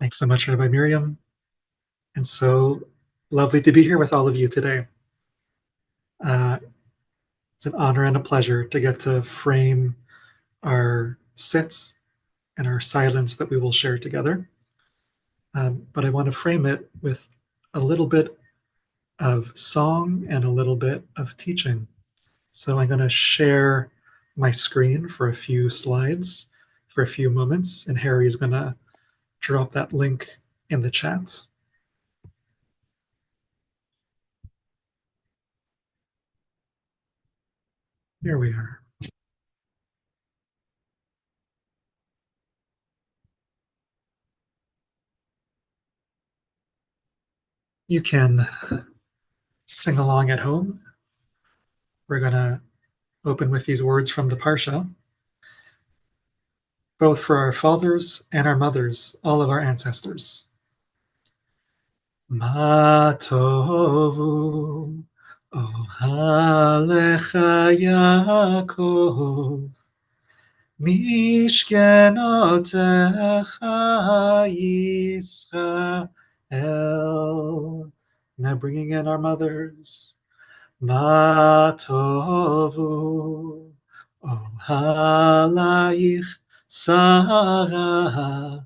Thanks so much, Rabbi Miriam. And so lovely to be here with all of you today. Uh, it's an honor and a pleasure to get to frame our sits and our silence that we will share together. But I want to frame it with a little bit of song and a little bit of teaching. So I'm going to share my screen for a few slides for a few moments, and Harry is going to drop that link in the chat. Here we are. You can sing along at home. We're going to open with these words from the Parsha, both for our fathers and our mothers, all of our ancestors. Ma tovu ohalecha Yaakov mishkenotecha Yisrael. Now bringing in our mothers. Ma tovu ohalayich Sarah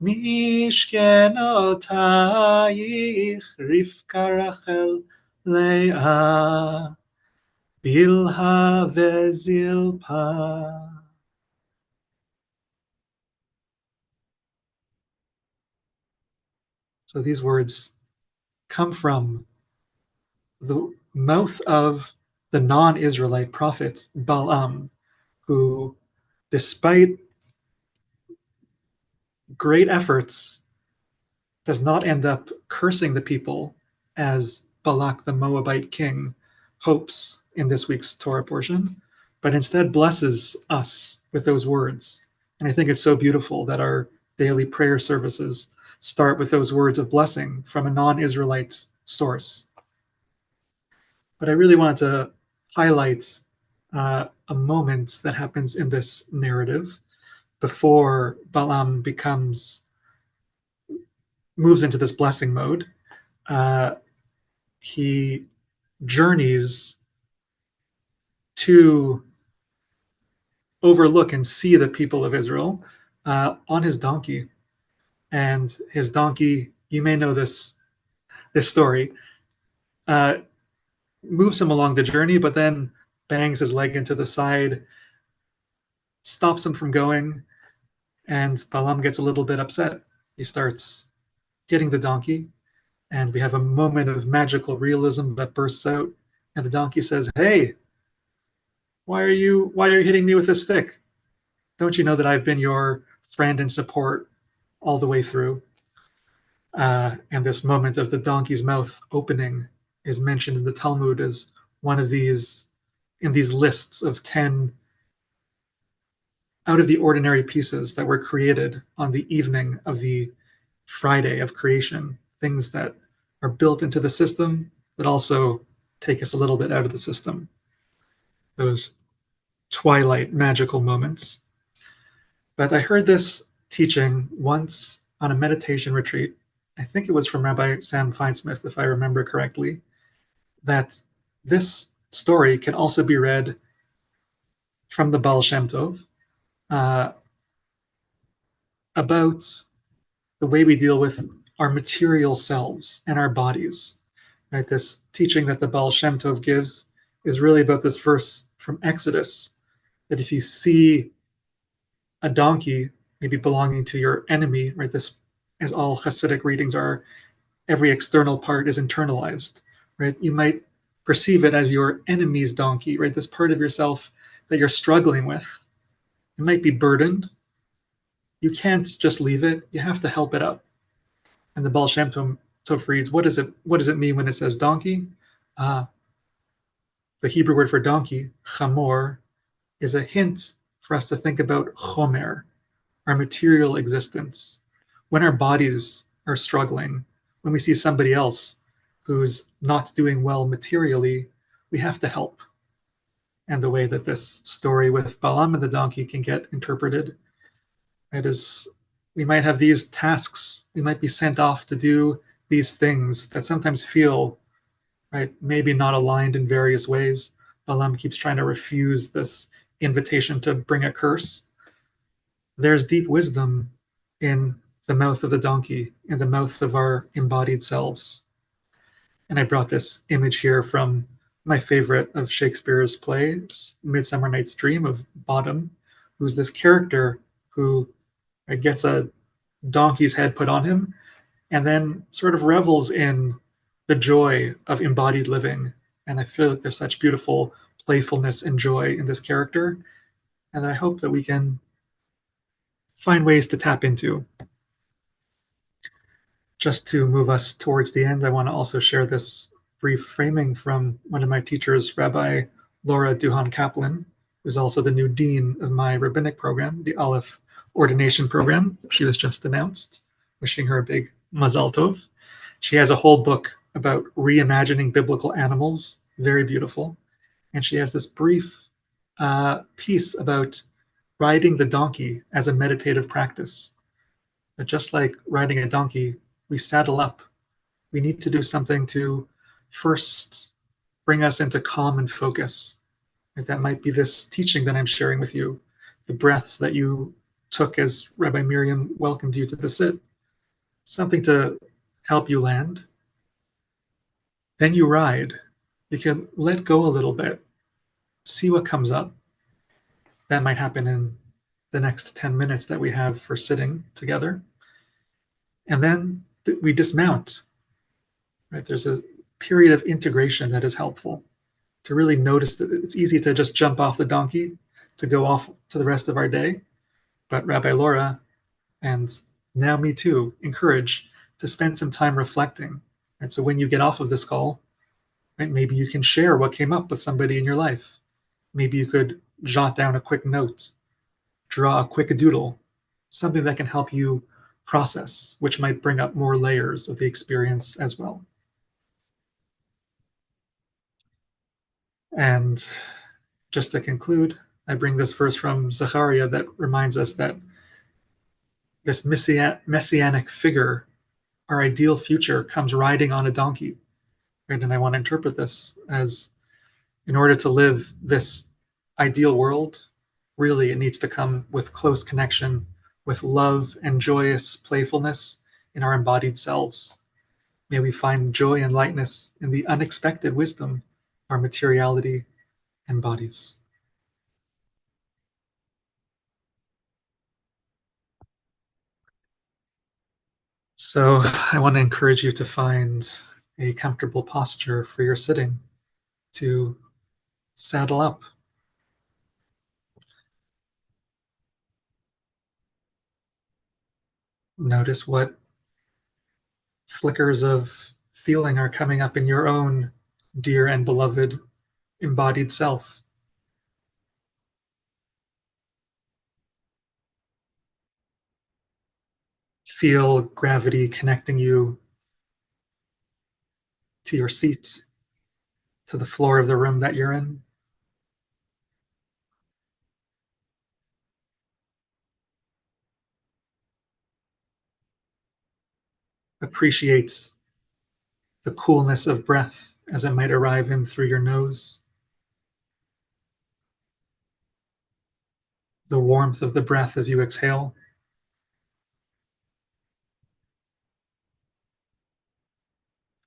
mishkenotayich Rivka Rachel Leah Bilha veZilpa. So these words come from the mouth of the non-Israelite prophet Balaam, who, despite great efforts, does not end up cursing the people as Balak the Moabite king hopes in this week's Torah portion, but instead blesses us with those words. And I think it's so beautiful that our daily prayer services start with those words of blessing from a non-Israelite source. But I really wanted to highlight a moment that happens in this narrative before Balaam moves into this blessing mode. He journeys to overlook and see the people of Israel on his donkey. And his donkey, you may know this story, moves him along the journey, but then bangs his leg into the side, stops him from going, and Balaam gets a little bit upset. He starts hitting the donkey, and we have a moment of magical realism that bursts out, and the donkey says, "Hey, why are you hitting me with a stick? Don't you know that I've been your friend and support all the way through?" And this moment of the donkey's mouth opening is mentioned in the Talmud as one of these lists of 10 out of the ordinary pieces that were created on the evening of the Friday of creation, things that are built into the system that also take us a little bit out of the system. Those twilight magical moments. But I heard this teaching once on a meditation retreat. I think it was from Rabbi Sam Feinsmith, if I remember correctly, that this story can also be read from the Baal Shem Tov about the way we deal with our material selves and our bodies. Right? This teaching that the Baal Shem Tov gives is really about this verse from Exodus, that if you see a donkey maybe belonging to your enemy, right? This, as all Hasidic readings are, every external part is internalized, right? You might perceive it as your enemy's donkey, right? This part of yourself that you're struggling with. It might be burdened. You can't just leave it. You have to help it up. And the Baal Shem Tov reads, what does it mean when it says donkey? The Hebrew word for donkey, chamor, is a hint for us to think about chomer, our material existence. When our bodies are struggling, when we see somebody else who's not doing well materially, we have to help. And the way that this story with Balaam and the donkey can get interpreted, it is We might have these tasks. We might be sent off to do these things that sometimes feel, right, maybe not aligned in various ways. Balaam keeps trying to refuse this invitation to bring a curse. There's deep wisdom in the mouth of the donkey, in the mouth of our embodied selves. And I brought this image here from my favorite of Shakespeare's play, Midsummer Night's Dream, of Bottom, who's this character who gets a donkey's head put on him and then sort of revels in the joy of embodied living. And I feel like there's such beautiful playfulness and joy in this character. And I hope that we can find ways to tap into. Just to move us towards the end, I want to also share this brief framing from one of my teachers, Rabbi Laura Duhan Kaplan, who's also the new dean of my rabbinic program, the Aleph ordination program. She was just announced. Wishing her a big mazal tov. She has a whole book about reimagining biblical animals, very beautiful. And she has this brief piece about riding the donkey as a meditative practice. That just like riding a donkey, we saddle up. We need to do something to first bring us into calm and focus. If that might be this teaching that I'm sharing with you, the breaths that you took as Rabbi Miriam welcomed you to the sit, something to help you land. Then you ride. You can let go a little bit, see what comes up. That might happen in the next 10 minutes that we have for sitting together. And then we dismount. Right? There's a period of integration that is helpful to really notice that it's easy to just jump off the donkey to go off to the rest of our day. But Rabbi Laura, and now me too, encourage to spend some time reflecting. And so when you get off of this call, right, maybe you can share what came up with somebody in your life. Maybe you could jot down a quick note, draw a quick doodle, something that can help you process, which might bring up more layers of the experience as well. And just to conclude, I bring this verse from Zechariah that reminds us that this messianic figure, our ideal future, comes riding on a donkey. Right? And I want to interpret this as, in order to live this ideal world, really it needs to come with close connection, with love and joyous playfulness in our embodied selves. May we find joy and lightness in the unexpected wisdom of our materiality and bodies. So I want to encourage you to find a comfortable posture for your sitting, to saddle up. Notice what flickers of feeling are coming up in your own dear and beloved embodied self. Feel gravity connecting you to your seat, to the floor of the room that you're in. Appreciate the coolness of breath as it might arrive in through your nose, the warmth of the breath as you exhale.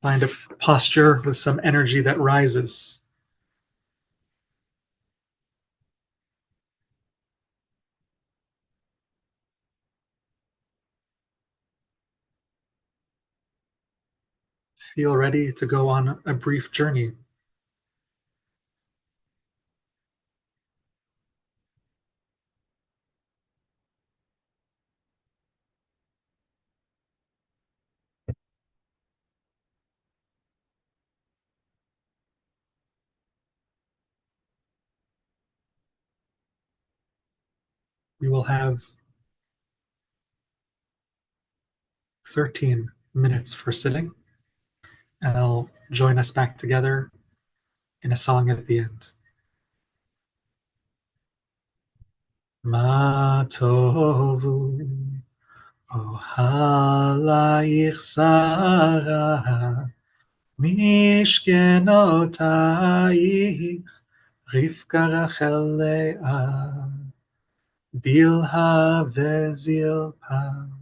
Find a posture with some energy that rises. Feel ready to go on a brief journey. We will have 13 minutes for sitting, and I'll join us back together in a song at the end. Ma tovu אוהלייך שרה, משכנותייך, רבקה רחל לאה, בלהה וזלפה.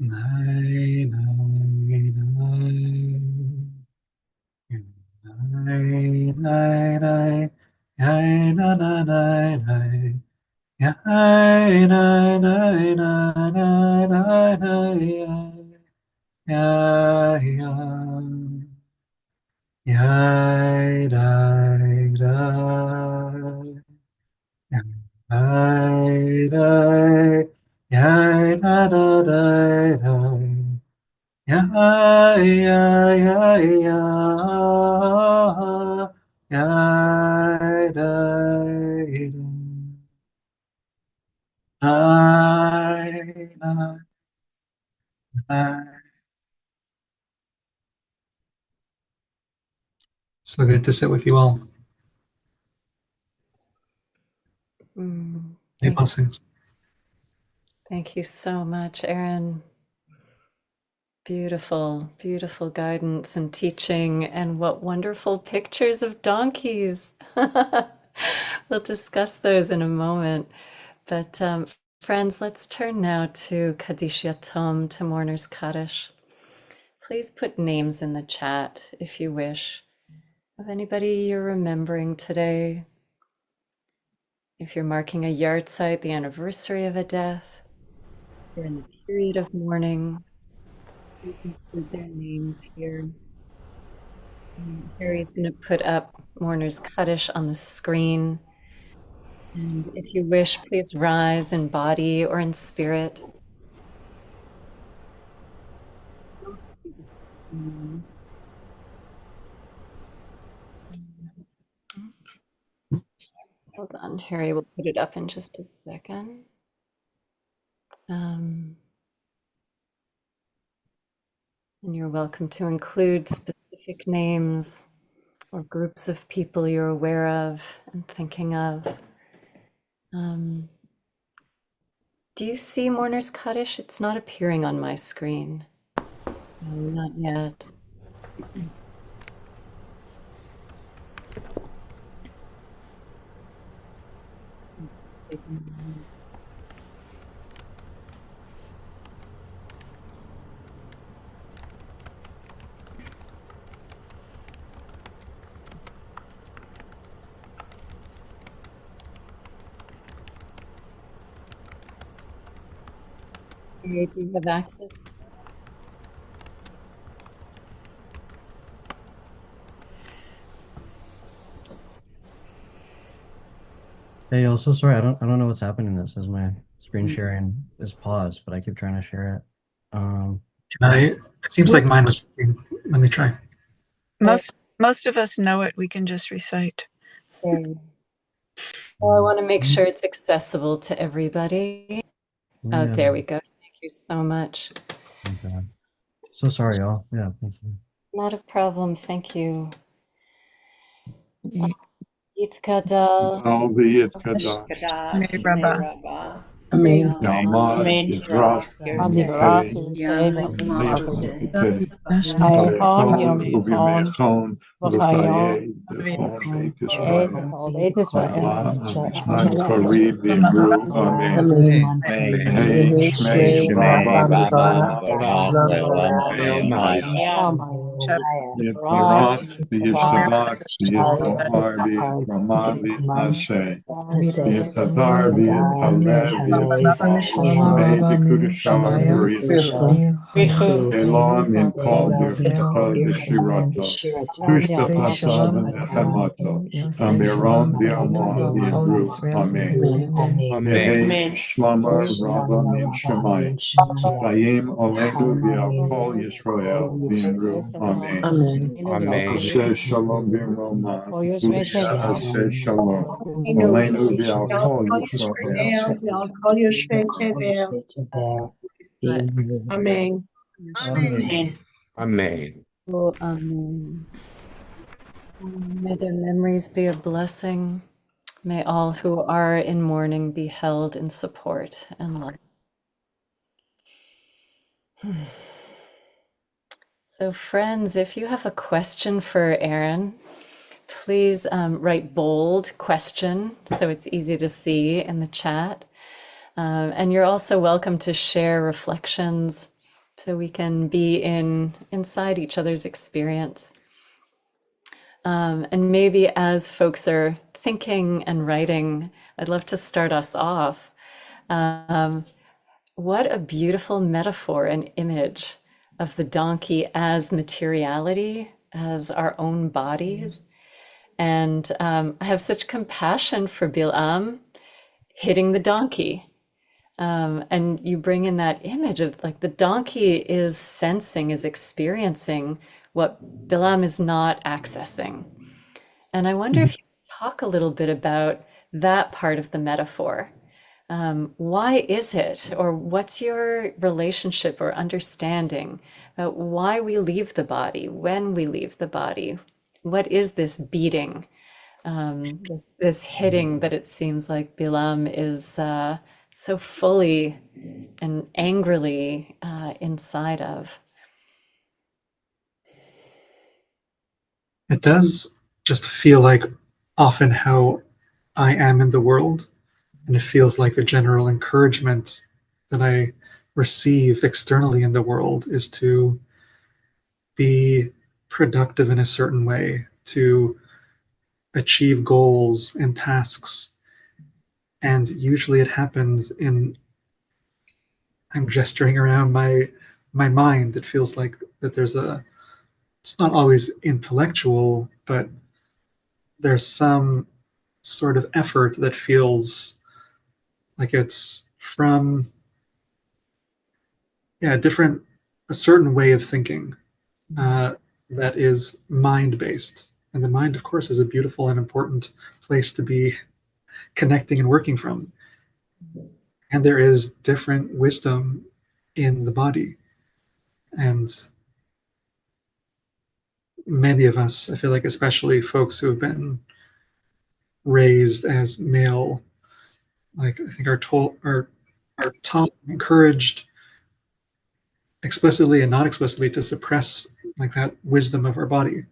Nai, nai, nai. Nai, nai, nai. Yai, na, na, nai, nai. Yai, nai, nai, nai, nai, nai, nai, yai. Yai, yai. Yai, dai, dai. Yai, dai. Yai, da, da, dai, dai. Yeah, yeah, yeah, yeah, yeah, so good to sit with you all. Many blessings. Thank you so much, Aaron. Beautiful, beautiful guidance and teaching, and what wonderful pictures of donkeys. We'll discuss those in a moment. But friends, let's turn now to Kaddish Yatom, to Mourner's Kaddish. Please put names in the chat if you wish, of anybody you're remembering today. If you're marking a yahrzeit, the anniversary of a death, if you're in the period of mourning, please include their names here. Harry's going to put up Mourner's Kaddish on the screen. And if you wish, please rise in body or in spirit. I don't see the screen. Hold on, Harry will put it up in just a second. And you're welcome to include specific names or groups of people you're aware of and thinking of. Do you see Mourner's Kaddish? It's not appearing on my screen. No, not yet. Harry, do you have access to it? Hey, also sorry, I don't know what's happening. This is my screen sharing is paused, but I keep trying to share it. It seems like mine was. Let me try. Most of us know it. We can just recite. Well, I want to make sure it's accessible to everybody. Oh, there we go. Thank you so much. Okay. So sorry, y'all. Yeah, thank you. Not a problem. Thank you. Yitzkadal. Rabbi. Amen. Amen. Yizrach, Amirachi, Hayahon Yom Yikon, Vachayon, all ages forever. Kareem, V'Yimru, Amen. Hey, Shmei, Rabban, Barach, Le'olam, Amen. Yitbarach, V'Yishtabach, V'Yitahar, V'Yitramah, V'Yitnaseh. Yitadar, V'Yitaleh, Shmei, V'Kudashah, V'Yitashah. Elam, Yinkol, V'Yitachah, V'Shirato. Tushkachata, V'Nechemato. Amiram, V'Amon, V'Yimru, Amen. Yehei, Shlamar, Rava, Min Shemayim. Chayim, Olenu, V'Yakol, Yisrael, V'Yimru, Amen. Aseh Shalom, V'Roma. Aseh Shalom. Olenu, V'Yakol, Yisrael. Amen. Amen. Oh, amen. May their memories be a blessing. May all who are in mourning be held in support and love. So friends, if you have a question for Aaron, please write bold question so it's easy to see in the chat. And you're also welcome to share reflections so we can be inside each other's experience. And maybe as folks are thinking and writing, I'd love to start us off. What a beautiful metaphor and image of the donkey as materiality, as our own bodies. And I have such compassion for Bilam hitting the donkey. And you bring in that image of like the donkey is sensing, is experiencing what Bilam is not accessing. And I wonder if you could talk a little bit about that part of the metaphor. Why is it, or what's your relationship or understanding about why we leave the body, when we leave the body? What is this beating, this hitting that it seems like Bilam is so fully and angrily inside of? It does just feel like often how I am in the world, and it feels like the general encouragement that I receive externally in the world is to be productive in a certain way, to achieve goals and tasks. And usually it happens in, I'm gesturing around my mind. It feels like that it's not always intellectual, but there's some sort of effort that feels like it's from, yeah, a certain way of thinking that is mind based. And the mind, of course, is a beautiful and important place to be connecting and working from. And there is different wisdom in the body. And many of us, I feel like, especially folks who have been raised as male, like I think are taught, encouraged explicitly and not explicitly to suppress like that wisdom of our body,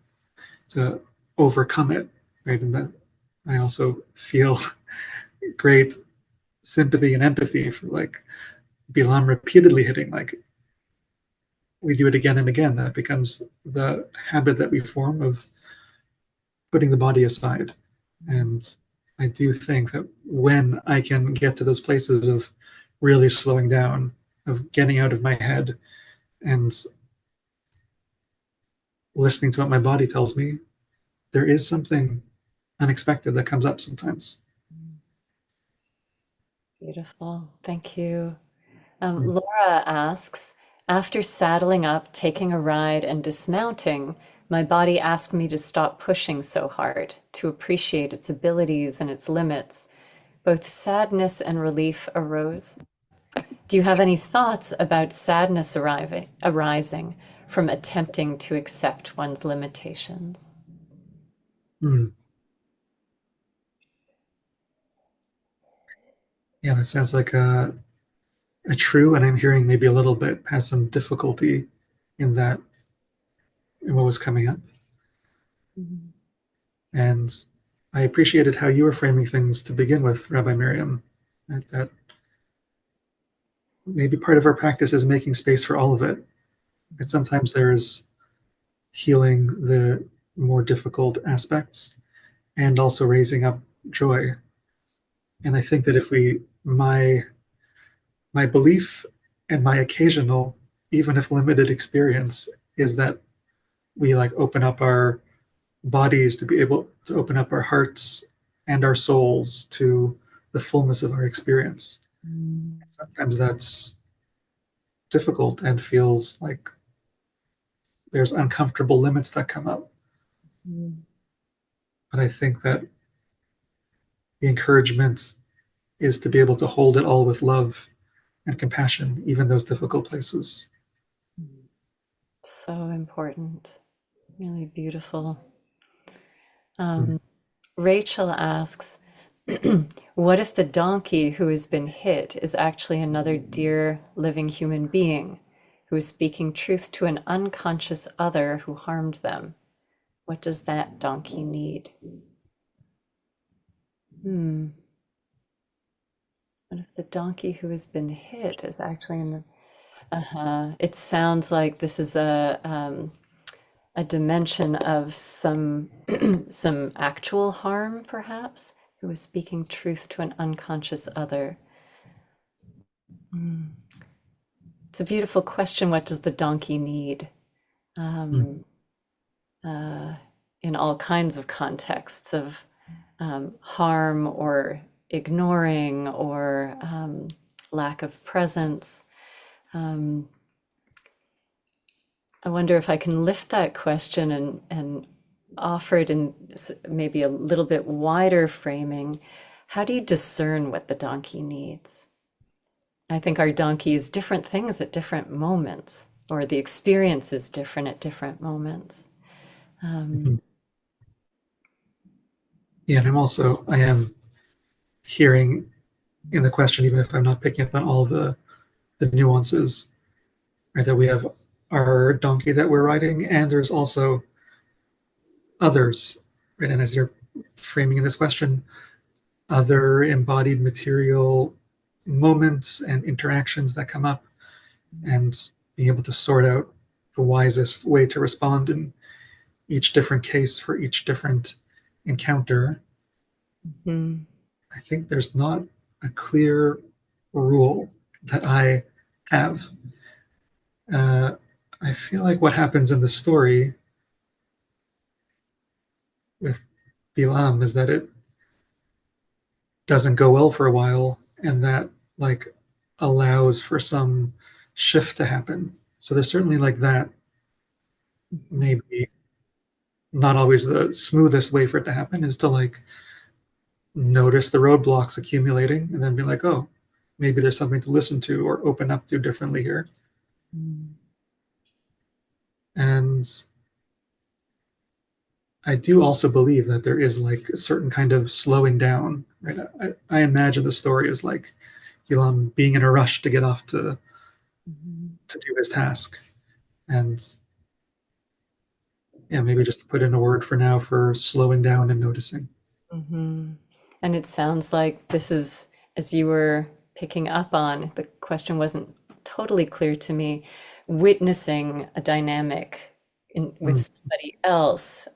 to overcome it, right? And that I also feel great sympathy and empathy for like Bilam repeatedly hitting, like we do it again and again. That becomes the habit that we form of putting the body aside. And I do think that when I can get to those places of really slowing down, of getting out of my head and listening to what my body tells me, there is something unexpected that comes up sometimes. Beautiful. Thank you. Laura asks, after saddling up, taking a ride, and dismounting, my body asked me to stop pushing so hard, to appreciate its abilities and its limits. Both sadness and relief arose. Do you have any thoughts about sadness arising from attempting to accept one's limitations? Mm. Yeah, that sounds like a true, and I'm hearing maybe a little bit has some difficulty in that, in what was coming up. Mhm. And I appreciated how you were framing things to begin with, Rabbi Miriam, that maybe part of our practice is making space for all of it. But sometimes there's healing the more difficult aspects and also raising up joy. And I think that if my belief and my occasional, even if limited experience is that we like open up our bodies to be able to open up our hearts and our souls to the fullness of our experience. Sometimes that's difficult and feels like there's uncomfortable limits that come up. But I think that the encouragement is to be able to hold it all with love and compassion, even those difficult places. So important. Really beautiful. Rachel asks, what if the donkey who has been hit is actually another dear living human being who is speaking truth to an unconscious other who harmed them? What does that donkey need? What if the donkey who has been hit is actually It sounds like this is a dimension of some some actual harm, perhaps, who is speaking truth to an unconscious other. It's a beautiful question. What does the donkey need? In all kinds of contexts of harm or ignoring or lack of presence. I wonder if I can lift that question and offer it in maybe a little bit wider framing. How do you discern what the donkey needs? I think our donkey is different things at different moments, or the experience is different at different moments. Yeah, and I am hearing in the question, even if I'm not picking up on all the nuances, right? That we have our donkey that we're riding, and there's also others, right? And as you're framing in this question, other embodied material moments and interactions that come up, and being able to sort out the wisest way to respond in each different case for each different encounter. I think there's not a clear rule that I have. I feel like what happens in the story with Bilam is that it doesn't go well for a while, and that like allows for some shift to happen. So there's certainly like that, maybe not always the smoothest way for it to happen is to like notice the roadblocks accumulating and then be like, oh, maybe there's something to listen to or open up to differently here. And I do also believe that there is like a certain kind of slowing down, right? I imagine the story is like Elam being in a rush to get off to do his task. And yeah, maybe just to put in a word for now for slowing down and noticing. And it sounds like this is, as you were picking up on, the question wasn't totally clear to me, witnessing a dynamic with somebody else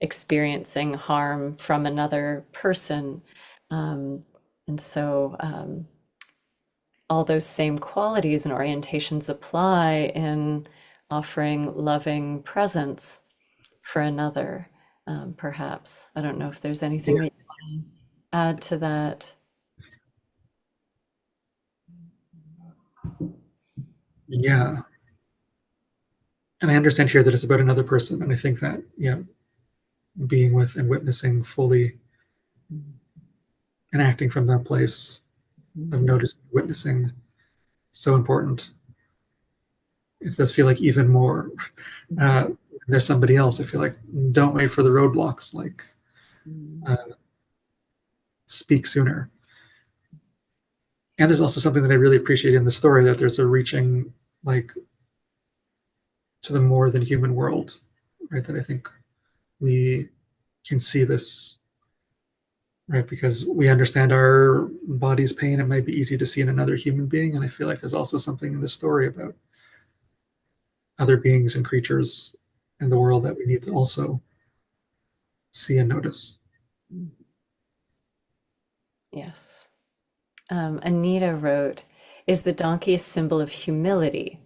experiencing harm from another person. And so all those same qualities and orientations apply in offering loving presence for another, perhaps. I don't know if there's anything that you want to add to that. Yeah. And I understand here that it's about another person. And I think that, being with and witnessing fully and acting from that place of noticing, witnessing, so important. It does feel like even more, there's somebody else. I feel like don't wait for the roadblocks, like speak sooner. And there's also something that I really appreciate in the story, that there's a reaching like to the more than human world, right? That I think we can see this, right? Because we understand our body's pain. It might be easy to see in another human being. And I feel like there's also something in the story about other beings and creatures in the world that we need to also see and notice. Yes. Anita wrote, is the donkey a symbol of humility,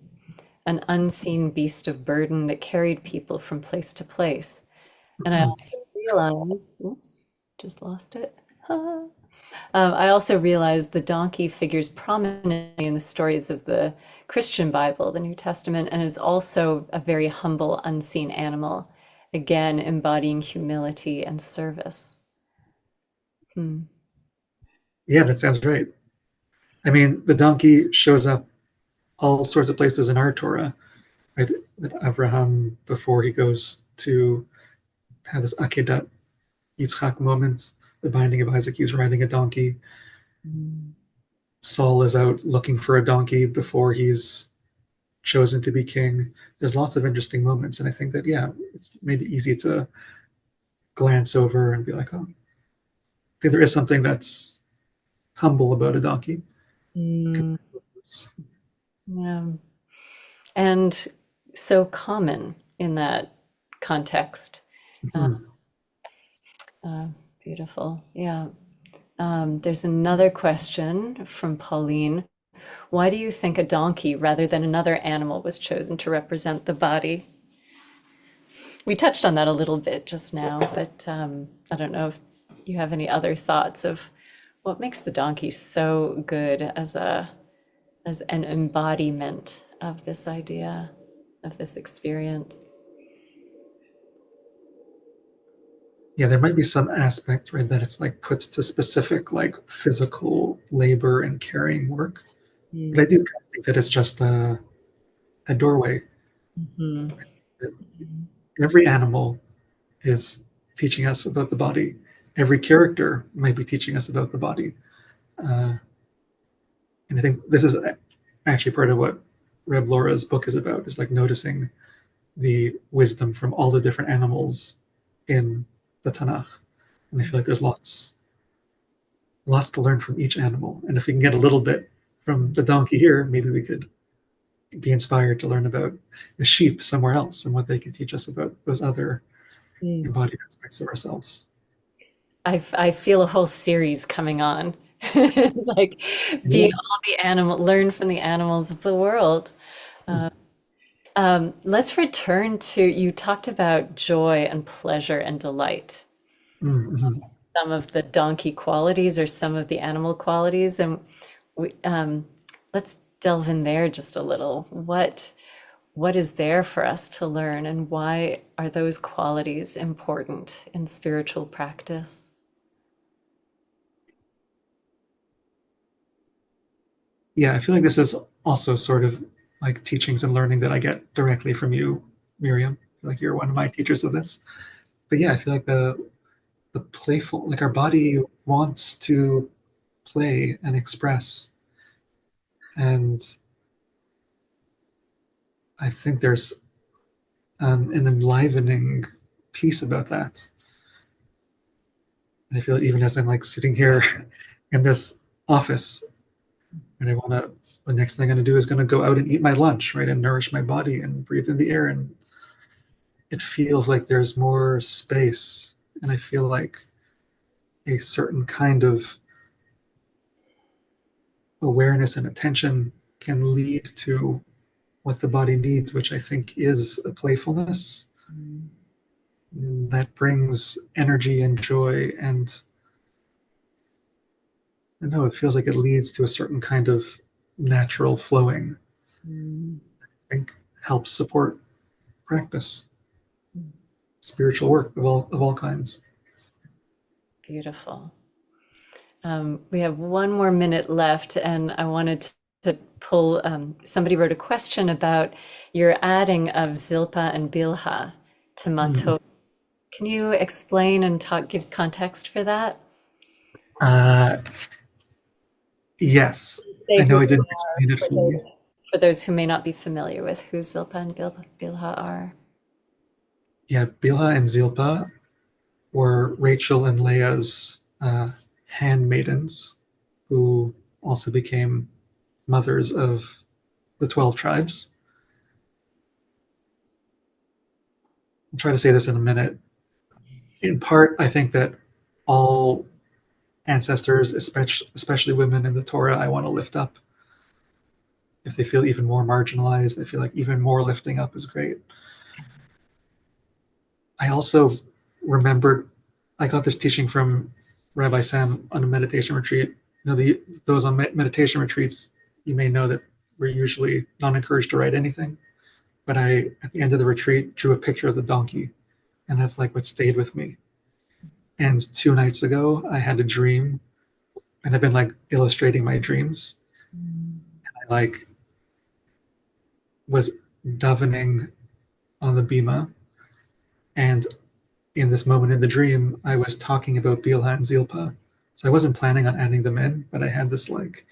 an unseen beast of burden that carried people from place to place? And I also realized, oops, just lost it. I also realized the donkey figures prominently in the stories of the Christian Bible, the New Testament, and is also a very humble, unseen animal, again, embodying humility and service. Yeah, that sounds right. I mean, the donkey shows up all sorts of places in our Torah, right? Abraham, before he goes to have this Akedat Yitzchak moment, the binding of Isaac, he's riding a donkey. Saul is out looking for a donkey before he's chosen to be king. There's lots of interesting moments. And I think that, it's maybe easy to glance over and be like, oh, I think there is something that's humble about a donkey. Yeah. And so common in that context. Mhm. Uh, Beautiful. Yeah. There's another question from Pauline. Why do you think a donkey rather than another animal was chosen to represent the body? We touched on that a little bit just now, but I don't know if you have any other thoughts of what makes the donkey so good as an embodiment of this idea, of this experience. Yeah, there might be some aspect, right, that it's like put to specific like physical labor and carrying work. But I do kind of think that it's just a doorway. Mhm. That every animal is teaching us about the body. Every character might be teaching us about the body. Uh, and I think this is actually part of what Reb Laura's book is about, is like noticing the wisdom from all the different animals in the Tanakh. And I feel like there's lots to learn from each animal. And if we can get a little bit from the donkey here, maybe we could be inspired to learn about the sheep somewhere else and what they can teach us about those other embodied aspects of ourselves. I feel a whole series coming on. Like Yeah. being all the animal, learn from the animals of the world. Let's return to, you talked about joy and pleasure and delight. Mm-hmm. Some of the donkey qualities or some of the animal qualities. And let's delve in there just a little. What is there for us to learn, and why are those qualities important in spiritual practice? Yeah, I feel like this is also sort of like teachings and learning that I get directly from you, Miriam. I feel like you're one of my teachers of this. But yeah, I feel like the playful, like our body wants to play and express. And I think there's an enlivening piece about that. And I feel even as I'm like sitting here in this office, and I want to, the next thing I'm going to do is going to go out and eat my lunch, right, and nourish my body and breathe in the air. And it feels like there's more space. And I feel like a certain kind of awareness and attention can lead to what the body needs, which I think is a playfulness that brings energy and joy. And I know it feels like it leads to a certain kind of natural flowing. I think helps support practice, spiritual work of all kinds. Beautiful. We have one more minute left, and I wanted to pull, somebody wrote a question about your adding of Zilpa and Bilha to Matot. Can you explain and give context for that? Yes, Say I know who I they didn't are explain it fully. for those who may not be familiar with who Zilpa and Bilha are. Yeah, Bilha and Zilpa were Rachel and Leah's handmaidens, who also became mothers of the 12 tribes. I'll try to say this in a minute. In part, I think that all ancestors, especially women in the Torah, I want to lift up. If they feel even more marginalized, I feel like even more lifting up is great. I also remembered, I got this teaching from Rabbi Sam on a meditation retreat. You know, those on meditation retreats, you may know that we're usually not encouraged to write anything. But I, at the end of the retreat, drew a picture of the donkey, and that's like what stayed with me. And 2 nights ago, I had a dream, and I've been like illustrating my dreams. And I like was davening on the bima, and in this moment in the dream, I was talking about Bilha and Zilpa. So I wasn't planning on adding them in, but I had this like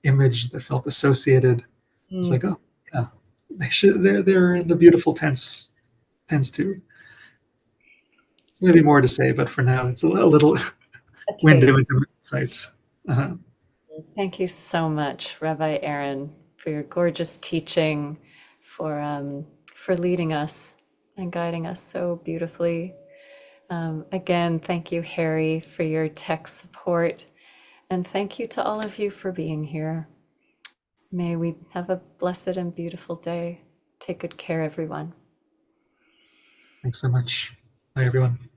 image that felt associated. I was like, oh yeah, they're in the beautiful tense too. There's maybe more to say, but for now, it's a little window into insights. Uh-huh. Thank you so much, Rabbi Aaron. for your gorgeous teaching, for leading us and guiding us so beautifully. Again, thank you, Harry, for your tech support. And thank you to all of you for being here. May we have a blessed and beautiful day. Take good care, everyone. Thanks so much. Bye, everyone.